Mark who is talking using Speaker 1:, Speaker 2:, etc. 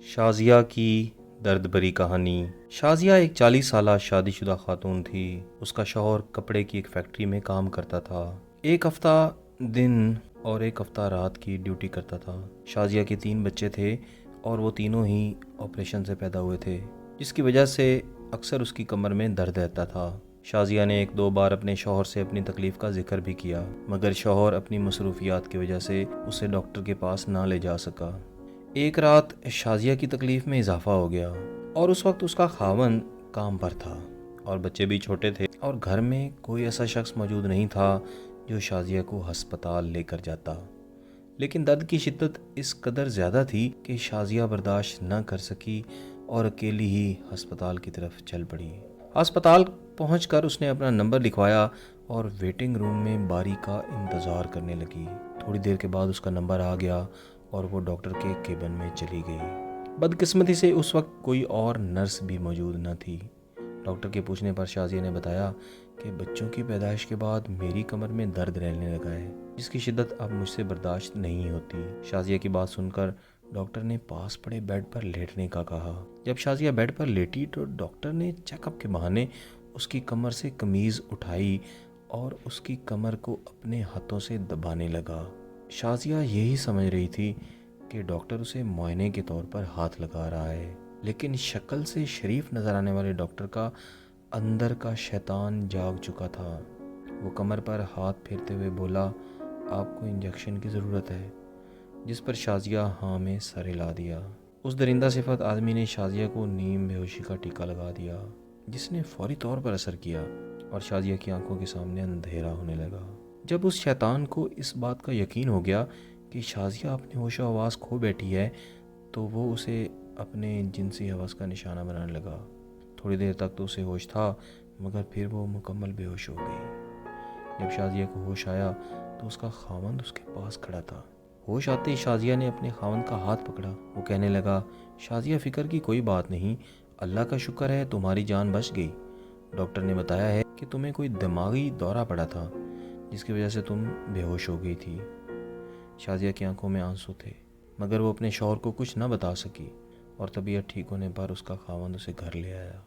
Speaker 1: شازیہ کی درد بھری کہانی۔ شازیہ ایک 40 سالہ شادی شدہ خاتون تھی۔ اس کا شوہر کپڑے کی ایک فیکٹری میں کام کرتا تھا۔ ایک ہفتہ دن اور ایک ہفتہ رات کی ڈیوٹی کرتا تھا۔ شازیہ کے 3 بچے تھے اور وہ تینوں ہی آپریشن سے پیدا ہوئے تھے، جس کی وجہ سے اکثر اس کی کمر میں درد رہتا تھا۔ شازیہ نے 1-2 بار اپنے شوہر سے اپنی تکلیف کا ذکر بھی کیا، مگر شوہر اپنی مصروفیات کی وجہ سے اسے ڈاکٹر کے پاس نہ لے جا سکا۔ ایک رات شازیہ کی تکلیف میں اضافہ ہو گیا اور اس وقت اس کا خاوند کام پر تھا اور بچے بھی چھوٹے تھے اور گھر میں کوئی ایسا شخص موجود نہیں تھا جو شازیہ کو ہسپتال لے کر جاتا۔ لیکن درد کی شدت اس قدر زیادہ تھی کہ شازیہ برداشت نہ کر سکی اور اکیلی ہی ہسپتال کی طرف چل پڑی۔ ہسپتال پہنچ کر اس نے اپنا نمبر لکھوایا اور ویٹنگ روم میں باری کا انتظار کرنے لگی۔ تھوڑی دیر کے بعد اس کا نمبر آ گیا اور وہ ڈاکٹر کے کیبن میں چلی گئی۔ بدقسمتی سے اس وقت کوئی اور نرس بھی موجود نہ تھی۔ ڈاکٹر کے پوچھنے پر شازیہ نے بتایا کہ بچوں کی پیدائش کے بعد میری کمر میں درد رہنے لگا ہے، جس کی شدت اب مجھ سے برداشت نہیں ہوتی۔ شازیہ کی بات سن کر ڈاکٹر نے پاس پڑے بیڈ پر لیٹنے کا کہا۔ جب شازیہ بیڈ پر لیٹی تو ڈاکٹر نے چیک اپ کے بہانے اس کی کمر سے قمیض اٹھائی اور اس کی کمر کو اپنے ہاتھوں سے دبانے لگا۔ شازیہ یہی سمجھ رہی تھی کہ ڈاکٹر اسے معائنے کے طور پر ہاتھ لگا رہا ہے، لیکن شکل سے شریف نظر آنے والے ڈاکٹر کا اندر کا شیطان جاگ چکا تھا۔ وہ کمر پر ہاتھ پھیرتے ہوئے بولا، آپ کو انجیکشن کی ضرورت ہے، جس پر شازیہ ہاں میں سر ہلا دیا۔ اس درندہ صفت آدمی نے شازیہ کو نیم بے ہوشی کا ٹیکہ لگا دیا، جس نے فوری طور پر اثر کیا اور شازیہ کی آنکھوں کے سامنے اندھیرا ہونے لگا۔ جب اس شیطان کو اس بات کا یقین ہو گیا کہ شازیہ اپنے ہوش و حواس کھو بیٹھی ہے تو وہ اسے اپنے جنسی ہوس کا نشانہ بنانے لگا۔ تھوڑی دیر تک تو اسے ہوش تھا، مگر پھر وہ مکمل بے ہوش ہو گئی۔ جب شازیہ کو ہوش آیا تو اس کا خاوند اس کے پاس کھڑا تھا۔ ہوش آتے ہی شازیہ نے اپنے خاوند کا ہاتھ پکڑا۔ وہ کہنے لگا، شازیہ فکر کی کوئی بات نہیں، اللہ کا شکر ہے تمہاری جان بچ گئی۔ ڈاکٹر نے بتایا ہے کہ تمہیں کوئی دماغی دورہ پڑا تھا، جس کی وجہ سے تم بے ہوش ہو گئی تھی۔ شازیہ کی آنکھوں میں آنسو تھے، مگر وہ اپنے شوہر کو کچھ نہ بتا سکی اور طبیعت ٹھیک ہونے پر اس کا خاوند اسے گھر لے آیا۔